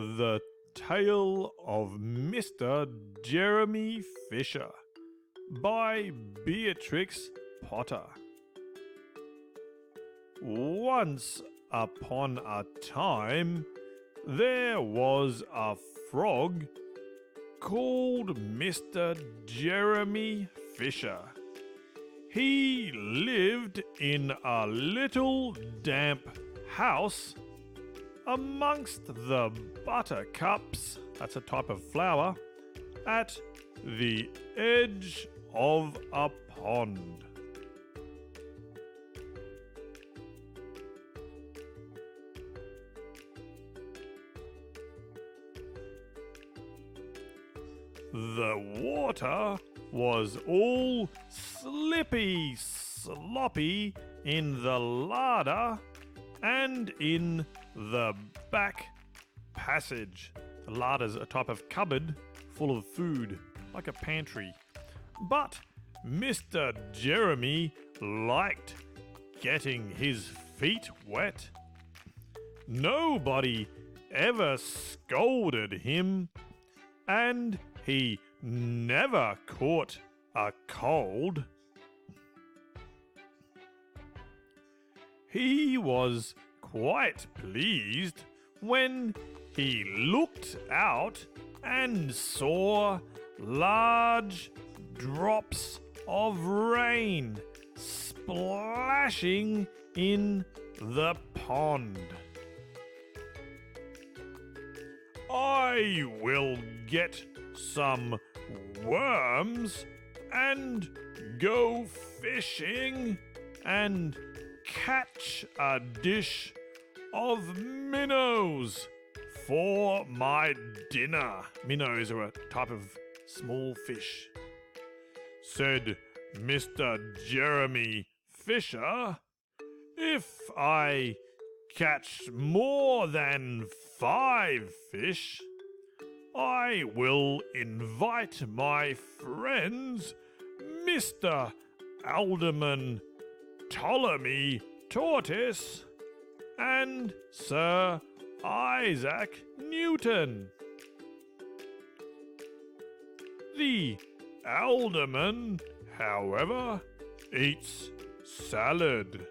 The Tale of Mr. Jeremy Fisher by Beatrix Potter. Once upon a time, there was a frog called Mr. Jeremy Fisher. He lived in a little damp house amongst the buttercups, that's a type of flower, at the edge of a pond. The water was all slippy, sloppy in the larder and in the back passage. The larder's a type of cupboard full of food, like a pantry. But Mr. Jeremy liked getting his feet wet. Nobody ever scolded him, and he never caught a cold. He was quite pleased when he looked out and saw large drops of rain splashing in the pond. I will get some worms and go fishing and catch a dish of minnows for my dinner. Minnows are a type of small fish, said Mr. Jeremy Fisher. If I catch more than 5 fish, I will invite my friends, Mr. Alderman Ptolemy Tortoise and Sir Isaac Newton. The alderman, however, eats salad.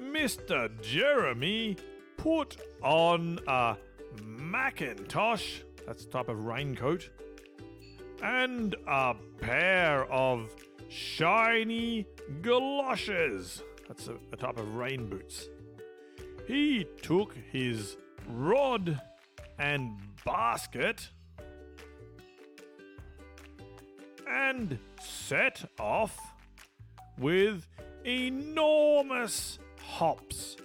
Mr. Jeremy put on a mackintosh, that's a type of raincoat, and a pair of shiny galoshes, that's a type of rain boots. He took his rod and basket and set off with enormous hops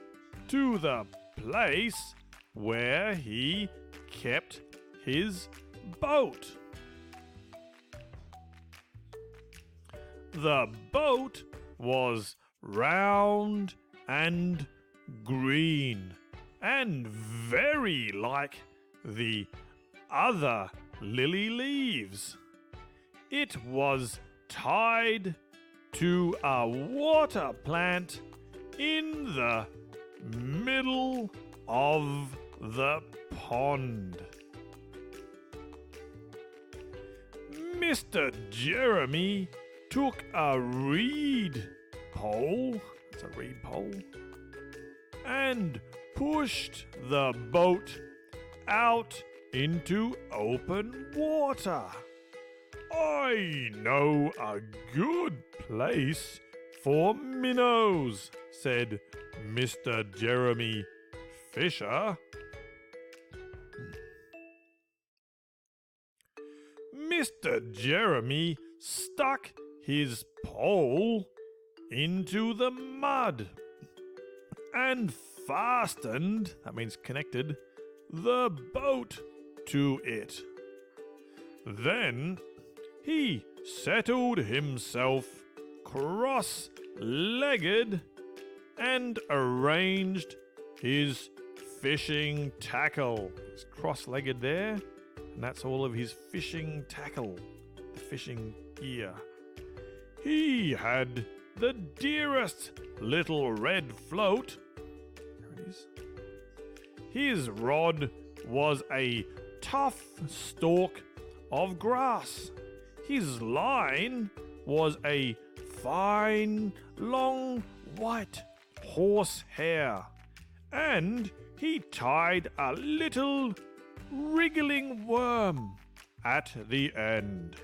to the place where he kept his boat. The boat was round and green and very like the other lily leaves. It was tied to a water plant in the middle of the pond. Mr. Jeremy took a reed pole, that's a reed pole, and pushed the boat out into open water. I know a good place for minnows, said Mr. Jeremy Fisher. Mr. Jeremy stuck his pole into the mud and fastened, that means connected, the boat to it. Then he settled himself cross-legged and arranged his fishing tackle. He's cross-legged there, and that's all of his fishing tackle, the fishing gear. He had the dearest little red float. There it is. His rod was a tough stalk of grass. His line was a fine, long, white horsehair. And he tied a little wriggling worm at the end.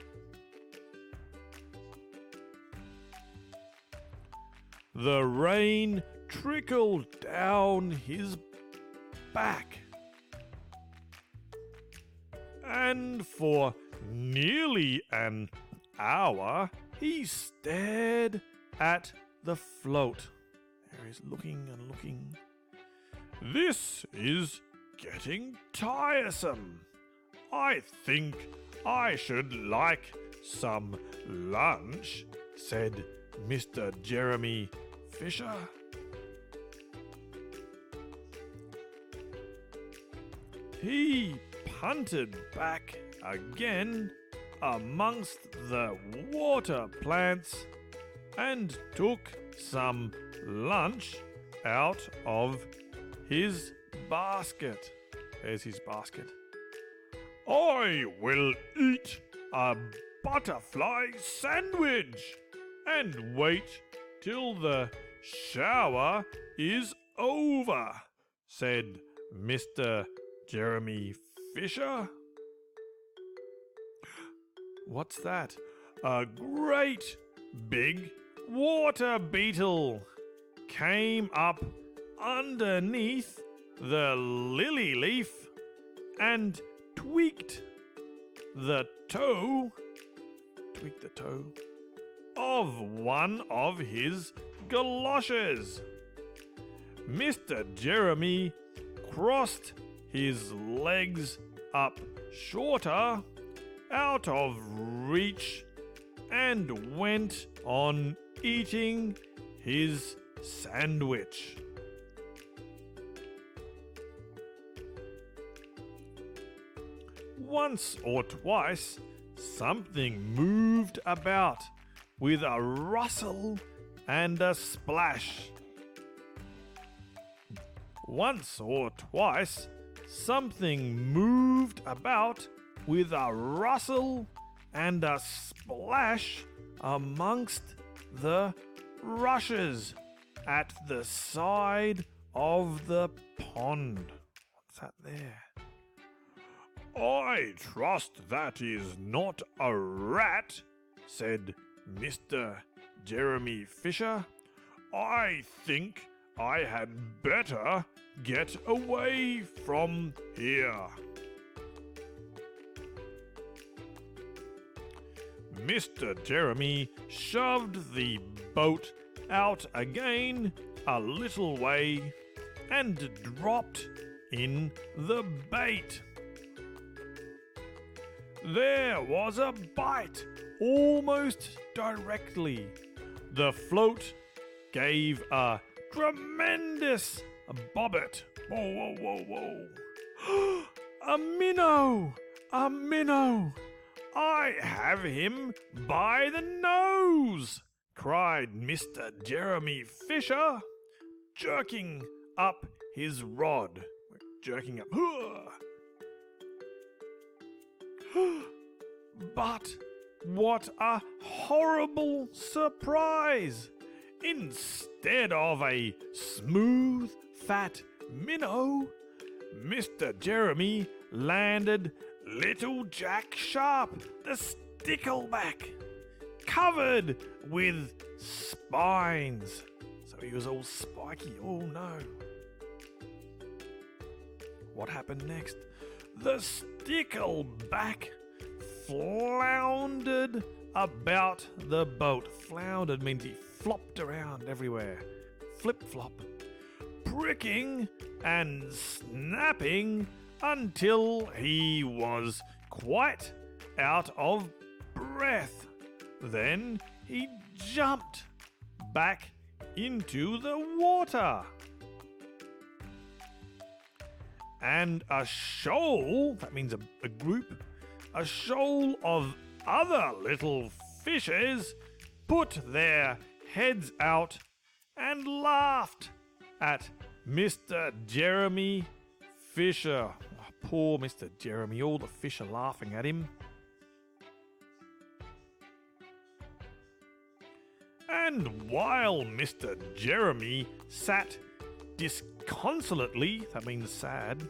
The rain trickled down his back, and for nearly an hour he stared at the float. There he's looking and looking. This is getting tiresome. I think I should like some lunch, said Mr. Jeremy Fisher. He punted back again amongst the water plants and took some lunch out of his basket. There's his basket. I will eat a butterfly sandwich and wait till the shower is over, said Mr. Jeremy Fisher. What's that? A great big water beetle came up underneath the lily leaf and tweaked the toe of one of his galoshes. Mr. Jeremy crossed his legs up shorter, out of reach, and went on eating his sandwich. Once or twice, something moved about with a rustle and a splash. Once or twice, something moved about with a rustle and a splash amongst the rushes at the side of the pond. What's that there? I trust that is not a rat, said Mr. Jeremy Fisher. I think I had better get away from here. Mr. Jeremy shoved the boat out again a little way and dropped in the bait. There was a bite almost directly. The float gave a tremendous bobbit. Whoa, whoa, whoa, whoa. A minnow! A minnow! I have him by the nose! Cried Mr. Jeremy Fisher, jerking up his rod. Jerking up. But what a horrible surprise! Instead of a smooth, fat minnow, Mr. Jeremy landed little Jack Sharp, the stickleback, covered with spines. So he was all spiky. Oh no. What happened next? The stickleback floundered about the boat. Floundered means he flopped around everywhere. Flip-flop. Pricking and snapping until he was quite out of breath. Then he jumped back into the water. And a shoal, that means a group, a shoal of other little fishes put their heads out and laughed at Mr. Jeremy Fisher. Oh, poor Mr. Jeremy. All the fish are laughing at him. And while Mr. Jeremy sat disconsolately, that means sad,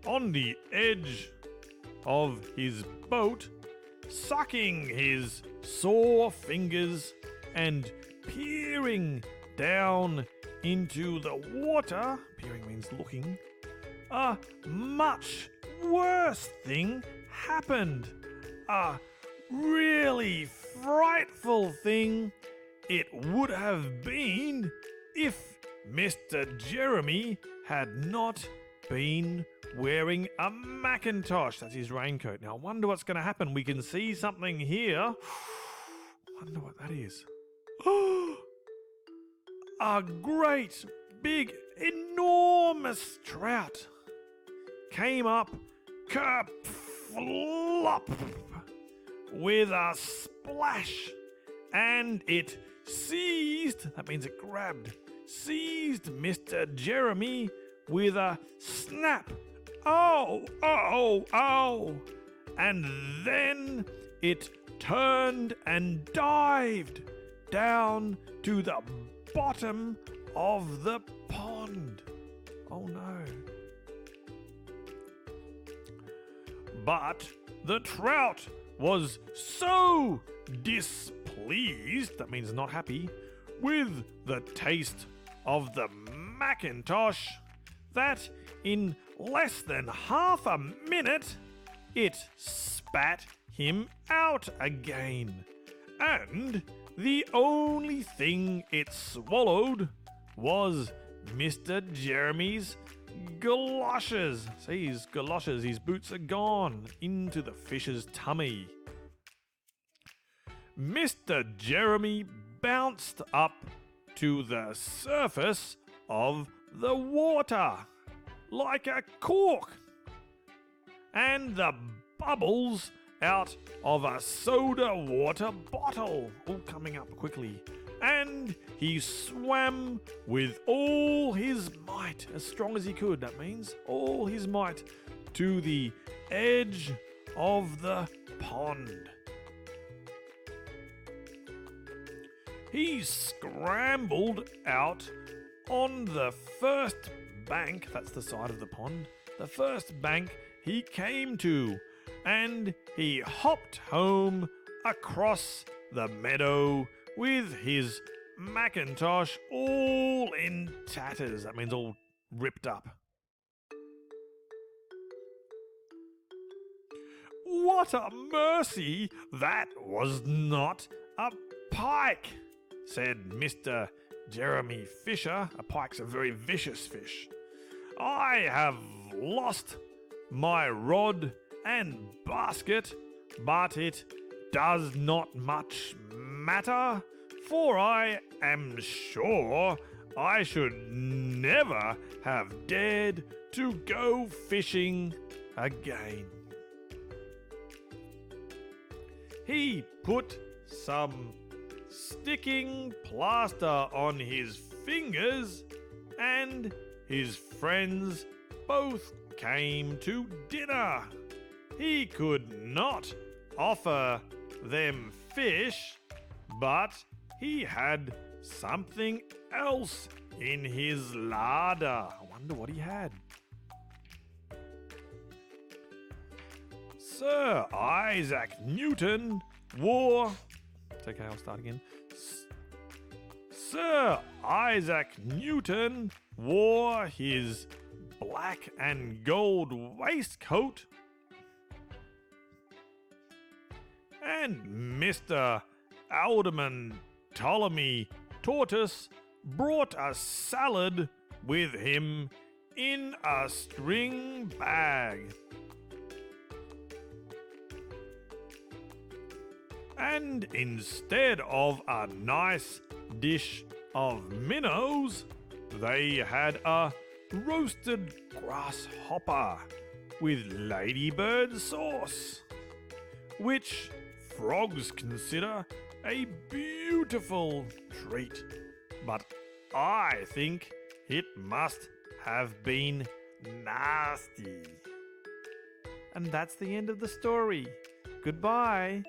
on the edge of his boat, sucking his sore fingers and peering down into the water, peering means looking, a much worse thing happened. A really frightful thing it would have been if Mr. Jeremy had not been wearing a Macintosh. That's his raincoat. Now, I wonder what's going to happen. We can see something here. I wonder what that is. A great, big, enormous trout came up, kerflop, with a splash, and it seized, that means it grabbed, seized Mr. Jeremy with a snap. Oh, oh, oh. And then it turned and dived down to the bottom of the pond. Oh no. But the trout was so displeased, that means not happy, with the taste of the Macintosh that in less than half a minute it spat him out again. And the only thing it swallowed was Mr. Jeremy's galoshes. See, his galoshes, his boots are gone into the fish's tummy. Mr. Jeremy bounced up to the surface of the water like a cork, and the bubbles out of a soda water bottle, all coming up quickly. And he swam with all his might, as strong as he could, that means all his might, to the edge of the pond. He scrambled out on the first bank, that's the side of the pond, the first bank he came to, and he hopped home across the meadow with his Macintosh all in tatters. That means all ripped up. What a mercy! That was not a pike, said Mr. Jeremy Fisher. A pike's a very vicious fish. I have lost my rod and basket, but it does not much matter, for I am sure I should never have dared to go fishing again. He put some sticking plaster on his fingers, and his friends both came to dinner. He could not offer them fish, but he had something else in his larder. I wonder what he had. Sir Isaac Newton wore... It's okay, I'll start again. Sir Isaac Newton wore his black and gold waistcoat, and Mr. Alderman Ptolemy Tortoise brought a salad with him in a string bag. And instead of a nice dish of minnows, they had a roasted grasshopper with ladybird sauce, which frogs consider a beautiful treat, but I think it must have been Nasty. And that's the end of the story. Goodbye.